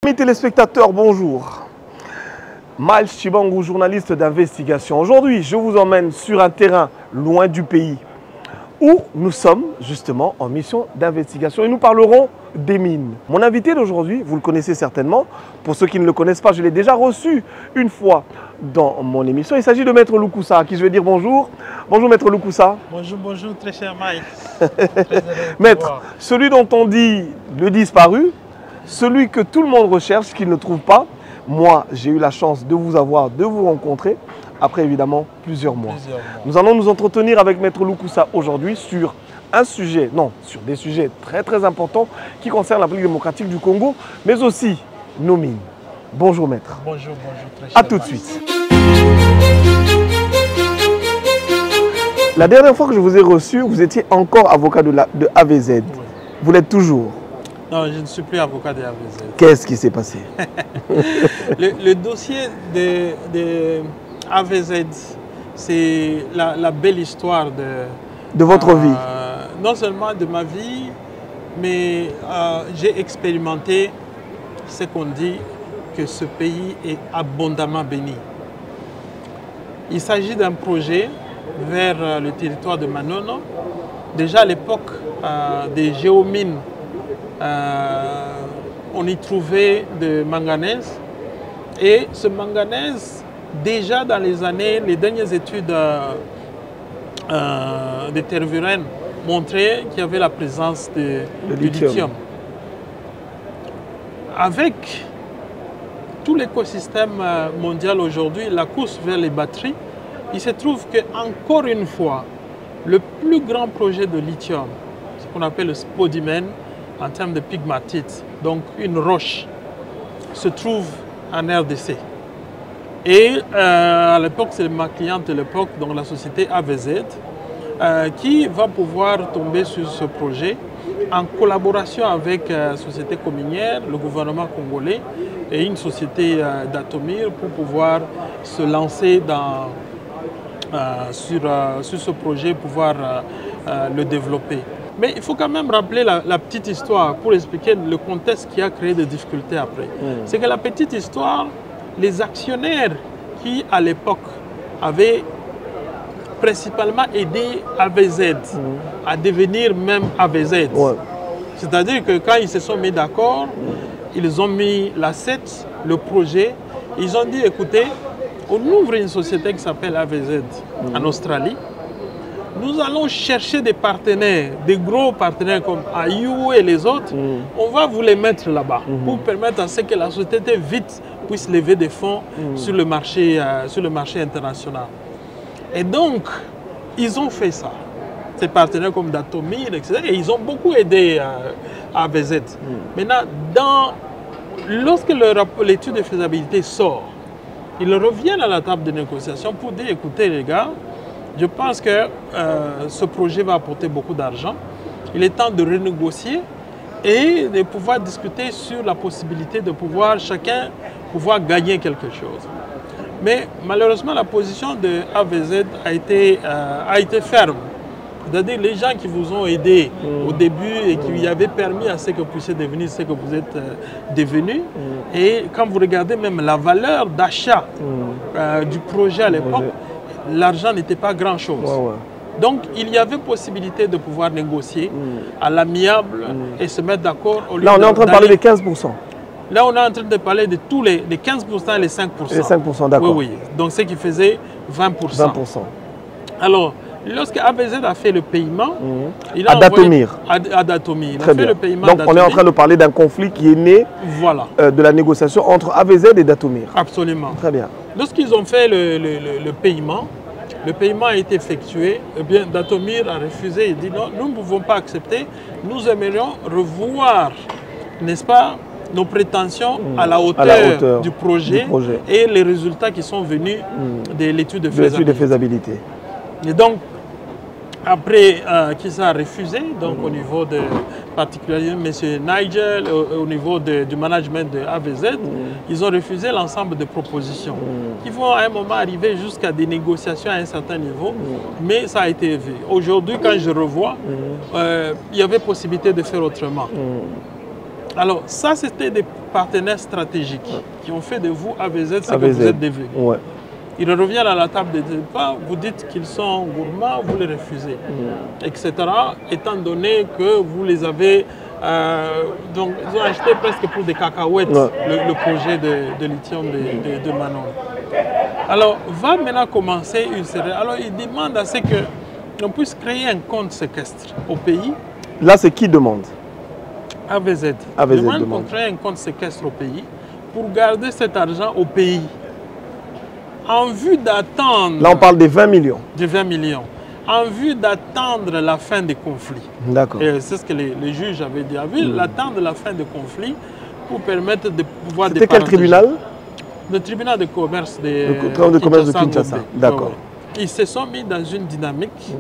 Mes téléspectateurs, bonjour. Miles Chibangou, journaliste d'investigation. Aujourd'hui, je vous emmène sur un terrain loin du pays où nous sommes justement en mission d'investigation et nous parlerons des mines. Mon invité d'aujourd'hui, vous le connaissez certainement. Pour ceux qui ne le connaissent pas, je l'ai déjà reçu une fois dans mon émission. Il s'agit de Maître Loukoussa, à qui je vais dire bonjour. Bonjour Maître Loukoussa. Bonjour, bonjour, très cher Mike. Maître, celui dont on dit le disparu, celui que tout le monde recherche, qu'il ne trouve pas. Moi, j'ai eu la chance de vous avoir, de vous rencontrer, après évidemment plusieurs mois. Nous allons nous entretenir avec Maître Loukoussa aujourd'hui sur un sujet, non, sur des sujets très très importants qui concernent la République démocratique du Congo, mais aussi nos mines. Bonjour Maître. Bonjour, bonjour, très cher. À tout de suite. La dernière fois que je vous ai reçu, vous étiez encore avocat de AVZ. Oui. Vous l'êtes toujours? Non, je ne suis plus avocat de AVZ. Qu'est-ce qui s'est passé? le dossier de AVZ, c'est la belle histoire de votre vie. Non seulement de ma vie, mais j'ai expérimenté ce qu'on dit que ce pays est abondamment béni. Il s'agit d'un projet vers le territoire de Manono. Déjà à l'époque des géomines, on y trouvait de manganèse. Et ce manganèse, déjà dans les dernières études de Tervuren montraient qu'il y avait la présence de lithium. Avec tout l'écosystème mondial aujourd'hui, la course vers les batteries, il se trouve qu'encore une fois, le plus grand projet de lithium, ce qu'on appelle le spodumène en termes de pegmatite, donc une roche, se trouve en RDC. Et à l'époque, c'est ma cliente de l'époque, donc la société AVZ, qui va pouvoir tomber sur ce projet en collaboration avec la société communière, le gouvernement congolais et une société d'Atomir pour pouvoir se lancer sur ce projet, pouvoir le développer. Mais il faut quand même rappeler la petite histoire pour expliquer le contexte qui a créé des difficultés après. C'est que la petite histoire, les actionnaires qui à l'époque avaient principalement aidé AVZ à devenir même AVZ. Ouais. C'est-à-dire que quand ils se sont mis d'accord, ils ont mis l'asset, le projet, ils ont dit écoutez, on ouvre une société qui s'appelle AVZ en Australie. Nous allons chercher des partenaires, des gros partenaires comme AIU et les autres. On va vous les mettre là-bas pour permettre à ce que la société vite puisse lever des fonds sur le marché international. Et donc, ils ont fait ça. Ces partenaires comme Datomir, etc. Et ils ont beaucoup aidé AVZ. Maintenant, lorsque l'étude de faisabilité sort, ils reviennent à la table de négociation pour dire, écoutez les gars, je pense que ce projet va apporter beaucoup d'argent. Il est temps de renégocier et de pouvoir discuter sur la possibilité de pouvoir chacun gagner quelque chose. Mais malheureusement, la position de AVZ a été ferme. C'est-à-dire les gens qui vous ont aidé au début et qui avaient permis à ce que vous puissiez devenir ce que vous êtes devenus. Et quand vous regardez même la valeur d'achat du projet à l'époque, l'argent n'était pas grand-chose. Donc, il y avait possibilité de pouvoir négocier à l'amiable et se mettre d'accord. Là, on est en train de parler des 15%. Là, on est en train de parler de tous les 15% et les 5%. Les 5%, d'accord. Oui, oui. Donc, ce qui faisait 20%. 20%. Alors, lorsque AVZ a fait le paiement, il a Datomir. À Datomir. Il Très a fait bien. le paiement. Donc, on est en train de parler d'un conflit qui est né de la négociation entre AVZ et Datomir. Absolument. Très bien. Lorsqu'ils ont fait le paiement a été effectué. Eh bien, Datomir a refusé. Il dit non, nous ne pouvons pas accepter. Nous aimerions revoir, n'est-ce pas, nos prétentions à la hauteur du projet et les résultats qui sont venus de l'étude de faisabilité. Et donc, après qui ça a refusé, donc au niveau de particulièrement M. Nigel, au niveau du management de AVZ, ils ont refusé l'ensemble des propositions qui vont à un moment arriver jusqu'à des négociations à un certain niveau, mais ça a été vu. Aujourd'hui, quand je revois, il y avait possibilité de faire autrement. Alors, ça, c'était des partenaires stratégiques qui ont fait de vous AVZ ce que vous êtes devenu. Ouais. Ils reviennent à la table des débats, vous dites qu'ils sont gourmands, vous les refusez, etc. Étant donné que vous les avez... donc, ils ont acheté presque pour des cacahuètes le projet de lithium de Manon. Alors, va maintenant commencer une série. Alors, ils demandent à ce qu'on puisse créer un compte séquestre au pays. Là, c'est qui demande? AVZ. AVZ demande qu'on crée un compte séquestre au pays pour garder cet argent au pays. En vue d'attendre... Là, on parle des 20 millions. De 20 millions. En vue d'attendre la fin des conflits. D'accord. Et c'est ce que les juges avaient dit. En vue d'attendre la fin des conflits pour permettre de pouvoir... C'était quel tribunal? Le tribunal de commerce de Kinshasa. D'accord. Ils se sont mis dans une dynamique.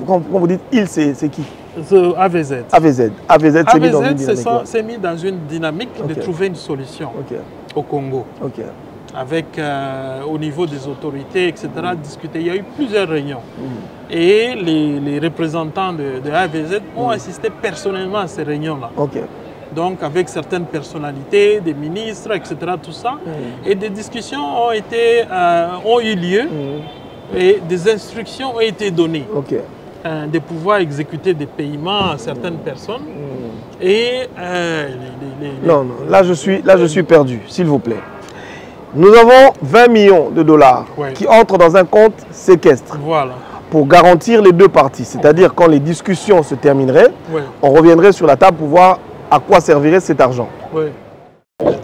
Quand vous dites « ils », c'est qui? AVZ. AVZ. AVZ s'est mis dans une dynamique. s'est mis dans une dynamique de trouver une solution au Congo. Avec, au niveau des autorités, etc., discuter. Il y a eu plusieurs réunions. Et les représentants de AVZ ont assisté personnellement à ces réunions-là. Donc, avec certaines personnalités, des ministres, etc., tout ça. Et des discussions ont eu lieu et des instructions ont été données. De pouvoir exécuter des paiements à certaines personnes. Et non, là je suis perdu, s'il vous plaît. Nous avons 20 millions de dollars qui entrent dans un compte séquestre pour garantir les deux parties. C'est-à-dire quand les discussions se termineraient, on reviendrait sur la table pour voir à quoi servirait cet argent.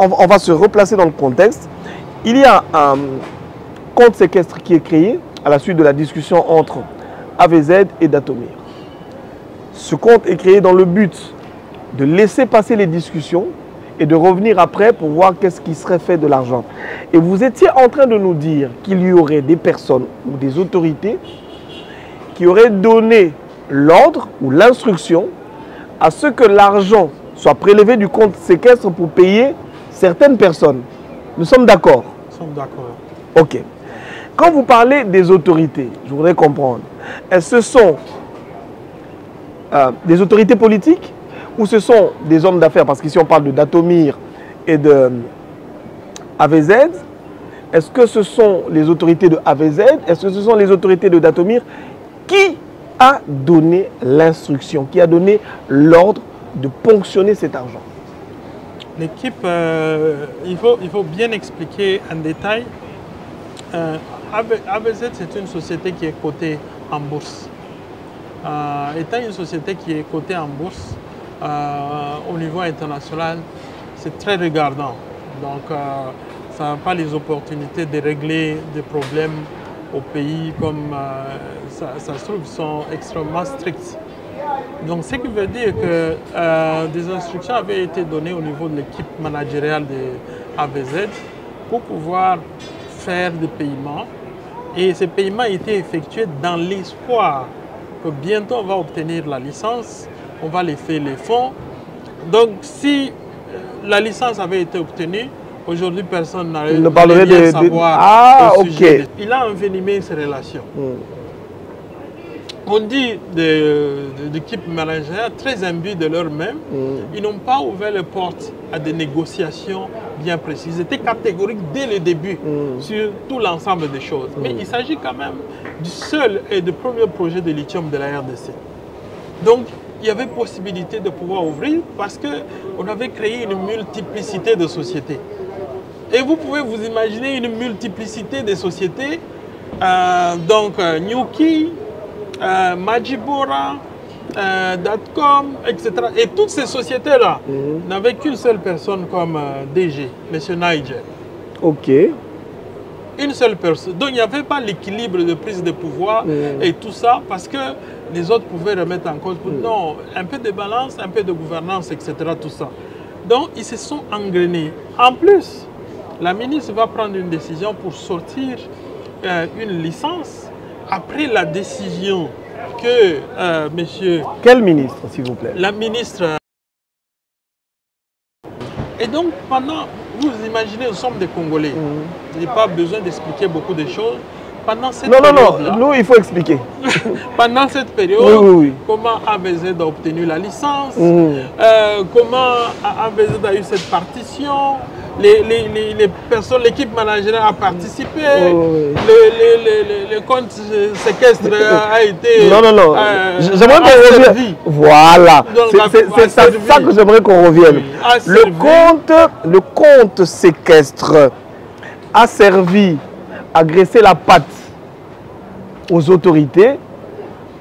On va se replacer dans le contexte. Il y a un compte séquestre qui est créé à la suite de la discussion entre AVZ et Datomir. Ce compte est créé dans le but de laisser passer les discussions et de revenir après pour voir qu'est-ce qui serait fait de l'argent. Et vous étiez en train de nous dire qu'il y aurait des personnes ou des autorités qui auraient donné l'ordre ou l'instruction à ce que l'argent soit prélevé du compte séquestre pour payer certaines personnes. Nous sommes d'accord? Nous sommes d'accord. Ok. Quand vous parlez des autorités, je voudrais comprendre, est-ce que ce sont des autorités politiques ou ce sont des hommes d'affaires? Parce qu'ici on parle de Datomir et de AVZ. Est-ce que ce sont les autorités de AVZ? Est-ce que ce sont les autorités de Datomir? Qui a donné l'instruction, qui a donné l'ordre de ponctionner cet argent? L'équipe, il faut bien expliquer en détail. AVZ, c'est une société qui est cotée en bourse. Étant une société qui est cotée en bourse, au niveau international, c'est très regardant. Donc, ça n'a pas les opportunités de régler des problèmes au pays comme ça se trouve, sont extrêmement stricts. Donc, ce qui veut dire que des instructions avaient été données au niveau de l'équipe managériale de AVZ pour pouvoir faire des paiements. Et ces paiements étaient effectués dans l'espoir que bientôt on va obtenir la licence, on va les faire les fonds. Donc, si la licence avait été obtenue, aujourd'hui, personne n'allait rien savoir au sujet. Il a envenimé ces relations. On dit de l'équipe managériale très imbue de leur-même, ils n'ont pas ouvert les portes à des négociations bien précises. Ils étaient catégoriques dès le début sur tout l'ensemble des choses. Mais il s'agit quand même du seul et du premier projet de lithium de la RDC. Donc, il y avait possibilité de pouvoir ouvrir parce qu'on avait créé une multiplicité de sociétés. Et vous pouvez vous imaginer une multiplicité de sociétés, donc Nyuki, Majibora, Datcom, etc. Et toutes ces sociétés-là n'avaient qu'une seule personne comme DG, M. Niger. Ok. Une seule personne. Donc il n'y avait pas l'équilibre de prise de pouvoir et tout ça parce que les autres pouvaient remettre en cause. Non, un peu de balance, un peu de gouvernance, etc. Tout ça. Donc ils se sont engrenés. En plus, la ministre va prendre une décision pour sortir une licence après la décision que monsieur... Quel ministre, s'il vous plaît? La ministre... Et donc, pendant... Vous imaginez, nous sommes des Congolais. Je n'ai pas besoin d'expliquer beaucoup de choses. pendant cette Non, période. Nous, il faut expliquer. Pendant cette période, oui. Comment AVZ a obtenu la licence, comment AVZ a eu cette partition, les personnes, l'équipe managériale a participé, le compte séquestre a été. Non. J'aimerais qu'on revienne. Voilà. C'est ça que j'aimerais qu'on revienne. Oui, le compte séquestre a servi à graisser la patte aux autorités,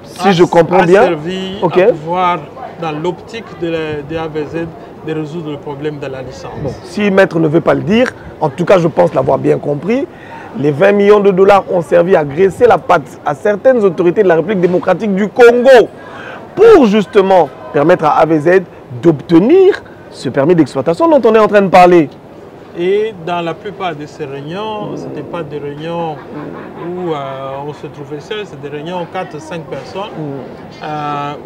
si je comprends bien. A servi à pouvoir, dans l'optique de AVZ, de résoudre le problème de la licence. Bon, si Maître ne veut pas le dire, en tout cas je pense l'avoir bien compris, les 20 millions de dollars ont servi à graisser la patte à certaines autorités de la République démocratique du Congo pour justement permettre à AVZ d'obtenir ce permis d'exploitation dont on est en train de parler. Et dans la plupart de ces réunions, ce n'était pas des réunions où on se trouvait seul, c'est des réunions 4-5 personnes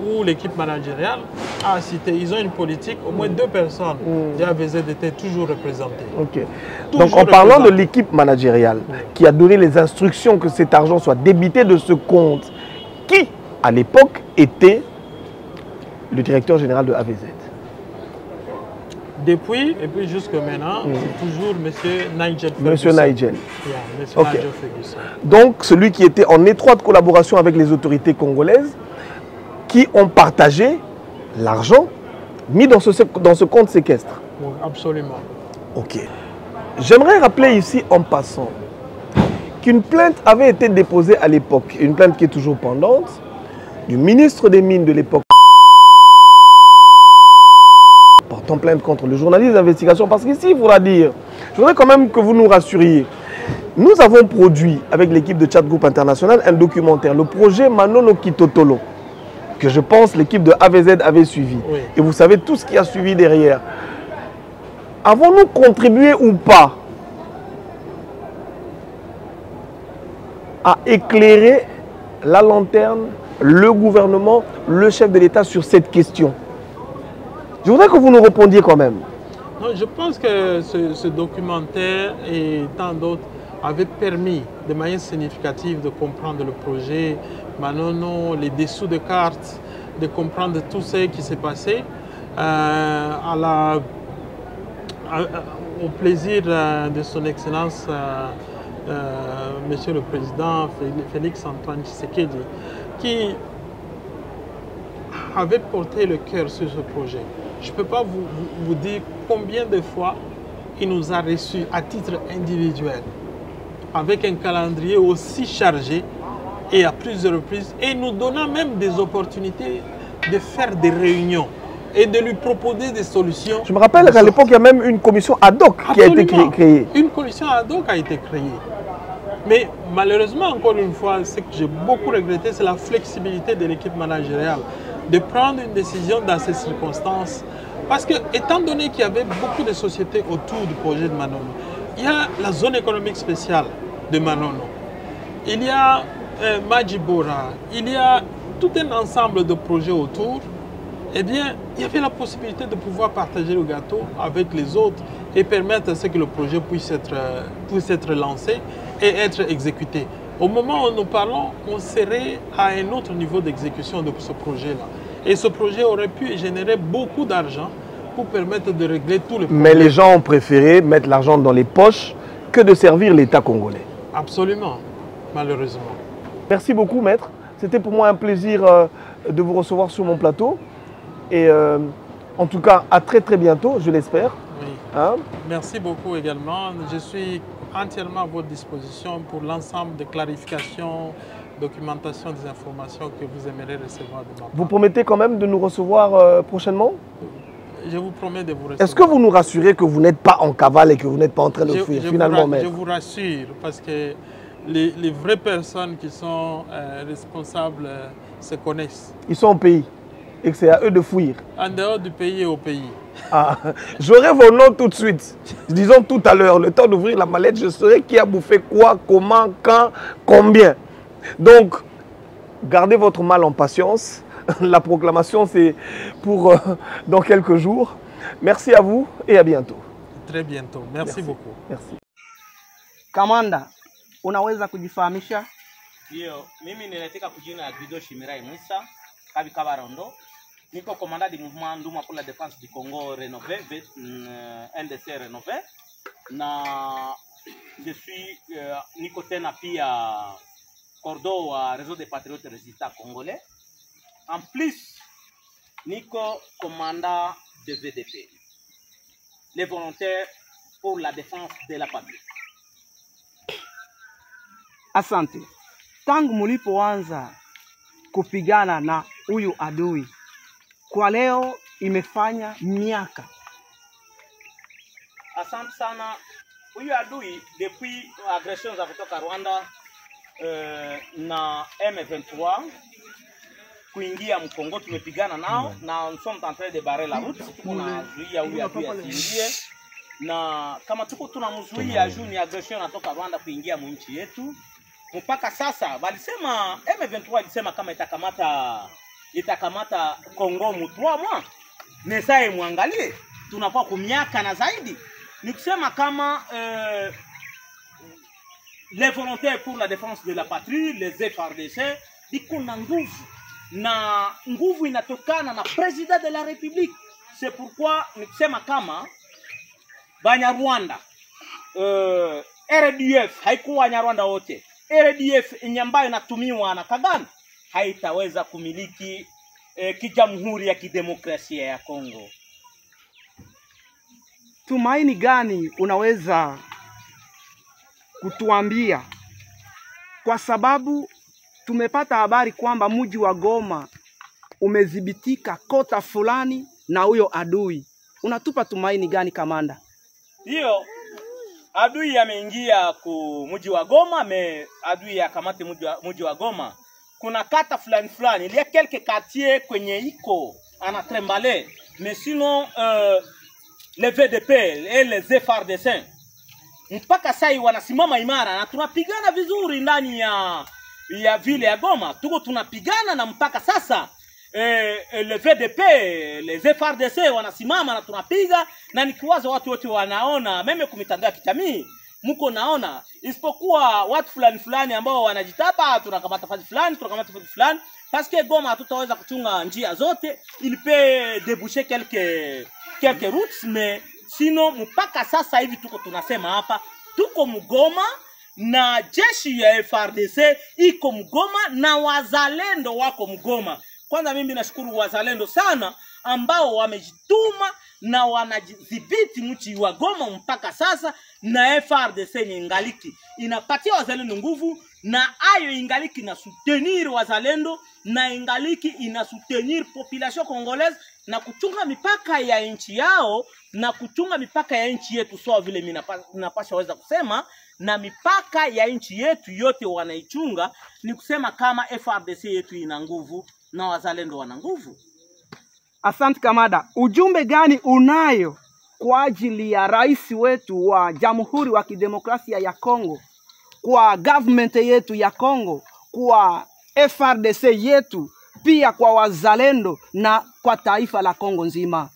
où l'équipe managériale a cité, ils ont une politique, au moins 2 personnes de AVZ étaient toujours représentées. Okay. Donc en parlant de l'équipe managériale qui a donné les instructions que cet argent soit débité de ce compte, qui à l'époque était le directeur général de AVZ? Depuis et puis jusque maintenant, c'est toujours M. Nigel Ferguson. Monsieur Nigel. Yeah, Nigel Ferguson. Donc, celui qui était en étroite collaboration avec les autorités congolaises qui ont partagé l'argent mis dans ce compte séquestre. Oui, absolument. Ok. J'aimerais rappeler ici en passant qu'une plainte avait été déposée à l'époque, une plainte qui est toujours pendante, du ministre des Mines de l'époque, portant plainte contre le journaliste d'investigation, parce qu'ici, il faudra dire, je voudrais quand même que vous nous rassuriez. Nous avons produit, avec l'équipe de Chat Group International, un documentaire, le projet Manono Kitotolo, que je pense l'équipe de AVZ avait suivi. Oui. Et vous savez tout ce qui a suivi derrière. Avons-nous contribué ou pas à éclairer la lanterne, le gouvernement, le chef de l'État sur cette question? Je voudrais que vous nous répondiez quand même. Non, je pense que ce documentaire et tant d'autres avaient permis de manière significative de comprendre le projet Manono, les dessous de cartes, de comprendre tout ce qui s'est passé. Au plaisir de son Excellence, Monsieur le Président Félix Antoine Tshisekedi, qui avait porté le cœur sur ce projet. Je ne peux pas vous dire combien de fois il nous a reçus à titre individuel, avec un calendrier aussi chargé et à plusieurs reprises, et nous donnant même des opportunités de faire des réunions et de lui proposer des solutions. Je me rappelle qu'à l'époque, il y a même une commission ad hoc qui a été créée. Une commission ad hoc a été créée. Mais malheureusement, encore une fois, ce que j'ai beaucoup regretté, c'est la flexibilité de l'équipe managériale de prendre une décision dans ces circonstances. Parce que, étant donné qu'il y avait beaucoup de sociétés autour du projet de Manono, il y a la zone économique spéciale de Manono, il y a Majibora, il y a tout un ensemble de projets autour. Eh bien, il y avait la possibilité de pouvoir partager le gâteau avec les autres et permettre à ce que le projet puisse être lancé et être exécuté. Au moment où nous parlons, on serait à un autre niveau d'exécution de ce projet-là. Et ce projet aurait pu générer beaucoup d'argent pour permettre de régler tous les problèmes. Mais les gens ont préféré mettre l'argent dans les poches que de servir l'État congolais. Absolument, malheureusement. Merci beaucoup, Maître. C'était pour moi un plaisir de vous recevoir sur mon plateau. Et en tout cas, à très très bientôt, je l'espère. Oui. Hein? Merci beaucoup également. Je suis entièrement à votre disposition pour l'ensemble des clarifications, documentation des informations que vous aimeriez recevoir de ma part. Vous promettez quand même de nous recevoir prochainement? Je vous promets de vous recevoir. Est-ce que vous nous rassurez que vous n'êtes pas en cavale et que vous n'êtes pas en train de fuir finalement, Maître? Je vous rassure parce que les vraies personnes qui sont responsables se connaissent. Ils sont au pays et que c'est à eux de fuir. En dehors du pays et au pays. Ah, j'aurai vos noms tout de suite. Disons tout à l'heure, le temps d'ouvrir la mallette, je saurai qui a bouffé quoi, comment, quand, combien. Donc, gardez votre mal en patience. La proclamation, c'est pour dans quelques jours. Merci à vous et à bientôt. Très bientôt. Merci beaucoup. Merci. Kamanda, unaweza kujifahamisha? Ndio, mimi ninataka kujina ya Guido Shimirai Mwisa, Kabi Kabarondo. Niko commandant du mouvement Nduma pour la défense du Congo rénové, NDC rénové. Na je suis niko tena pia cordo wa réseau des patriotes résistants congolais. En plus, niko commandant de VDP, les volontaires pour la défense de la patrie. Asante. Tangu mulipoanza kupigana na huyu adui, kwa leo imefanya miaka. Asante sana. Huyu adui depuis agression za kutoka Rwanda na M23 kuingia Mkongo, tumepigana nao na nous sommes en train de barrer la route. Tunazuia huyu adui asiingie, na kama tuko tunamzuia juu ni agression natoka Rwanda kuingia mu nchi yetu. Mpaka sasa walisema M23 walisema kama itakamata Kongo mu 3 mois. Mesaye muangalie, tunafaa kumiaka na zaidi. Ni kusema kama les volontaires pour la défense de la patrie, les FARDC, iko na nguvu, na nguvu inatokana na président de la République. C'est pourquoi ni kusema kama Banyarwanda RDF haikuwa Banyarwanda wote. RDF ambayo inatumiwa na Kagame haitaweza kumiliki kijamhuri ya kidemokrasia ya Kongo. Tumaini gani unaweza kutuambia? Kwa sababu tumepata habari kwamba mji wa Goma umedhibitika kota fulani na huyo adui. Unatupa tumaini gani kamanda? Hiyo adui ameingia ku mji wa Goma, adui akamate mji wa Goma. Kuna kata fulani, il y a quelques quartiers kwenye iko anatrembale, mais sinon les VDP et les FARDC mpaka sai wanasimama imara na tunapigana vizuri ndani ya vile ya Goma. Tuko tunapigana na mpaka sasa les VDP, les FARDC wanasimama na tunapiga, na nikiwaza watu wote wanaona, meme kumitandao ya kijamii mko naona, isipokuwa watu fulani ambao wanajitapa tunakamata fasi fulani, parce que Goma hatutaweza kuchunga njia zote, il peut déboucher quelques routes, mais sinon mpaka sasa hivi tuko tunasema hapa tuko Mgoma na jeshi ya FARDC iko Mgoma na wazalendo wako Mgoma. Kwanza mimi nashukuru wazalendo sana ambao wamejituma na wanadhibiti mji wa Goma mpaka sasa, na FARDC ingaliki inapatia wazalendo nguvu, na ayo ingaliki na soutenir wazalendo, na ingaliki ina soutenir population congolaise na kuchunga mipaka ya nchi yao na kuchunga mipaka ya nchi yetu. So vile mimi napasha weza kusema, na mipaka ya nchi yetu yote wanaichunga, ni kusema kama FARDC yetu ina nguvu na wazalendo wana nguvu. Asante kamanda. Ujumbe gani unayo kwa ajili ya rais wetu wa Jamhuri wa Kidemokrasia ya Kongo, kwa government yetu ya Kongo, kwa FARDC yetu, pia kwa wazalendo na kwa taifa la Kongo nzima?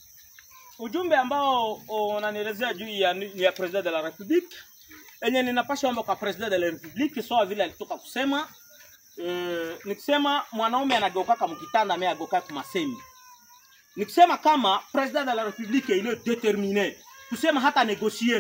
Ujumbe ambao unanielezea juu ya president de la Republique, enye ninapasha omba kwa president de la Republique, so vile alitoka kusema nikisema mwanaume anageuka mkitanda, ameageuka kumasemi. Nikisema kama president de la Republique ile déterminé kusema hata négocier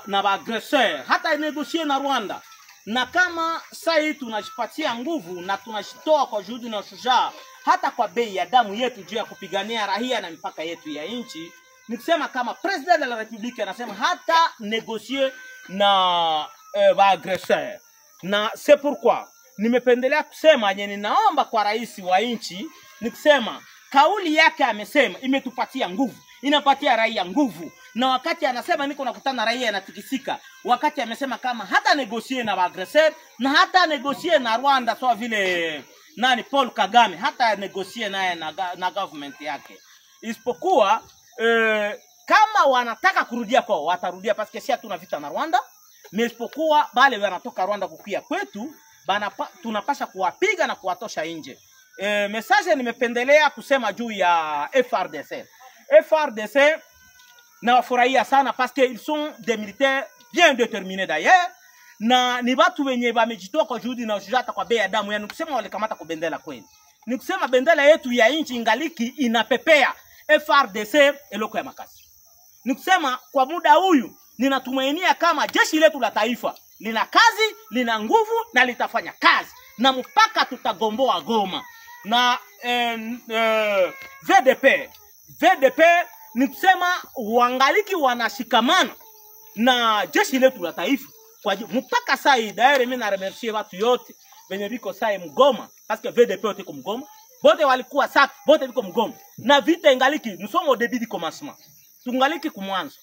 na agresseur, hata négocier na Rwanda, na kama sasa tunajipatia nguvu na tunashitoa kwa juhudi na shujaa hata kwa bei ya damu yetu juu ya kupigania raia na mipaka yetu ya nchi. Nikisema kama president de la Republique anasema hata négocier na agresseur, na c'est pourquoi nimependelea kusema yenye ninaomba kwa rais wa nchi, nikisema kauli yake amesema imetupatia nguvu, inapatia raia nguvu, na wakati anasema niko nakutana raia anatikisika, wakati amesema kama hata negotier na agresseur na hata negotier na Rwanda, so vile Paul Kagame hata negotier naye na government yake, isipokuwa kama wanataka kurudia kwao watarudia, parce que si hatuna vita na Rwanda, mais isipokuwa bale wanatoka Rwanda kukia kwetu tunapasha kuwapiga na kuwatosha nje. Message nimependelea kusema juu ya FARDC. FARDC na wafurahia sana parce qu'ils sont des militaires bien déterminés d'ailleurs, na ni watu wenye wamejitoa kwa juhudi na ushujaa kwa bei ya damu. Yani kusema walikamata kwa bendera kweli. Ni kusema bendera yetu ya nchi ingaliki inapepea FRDC eloko ya makasi. Ni kusema kwa muda huyu ninatumainia kama jeshi letu la taifa lina kazi, lina nguvu na litafanya kazi na mpaka tutagomboa Goma. Na VDP ni kusema wangaliki wanashikamana na jeshi letu la taifa kwa mpaka saa hii. Daire mimi na remercier watu yote wenye biko saa Mgoma parce que VDP yote ko Mgoma, bote walikuwa safi, bote biko Mgoma na vita ingaliki. Nous sommes au début du commencement, tungaliki kumwanzo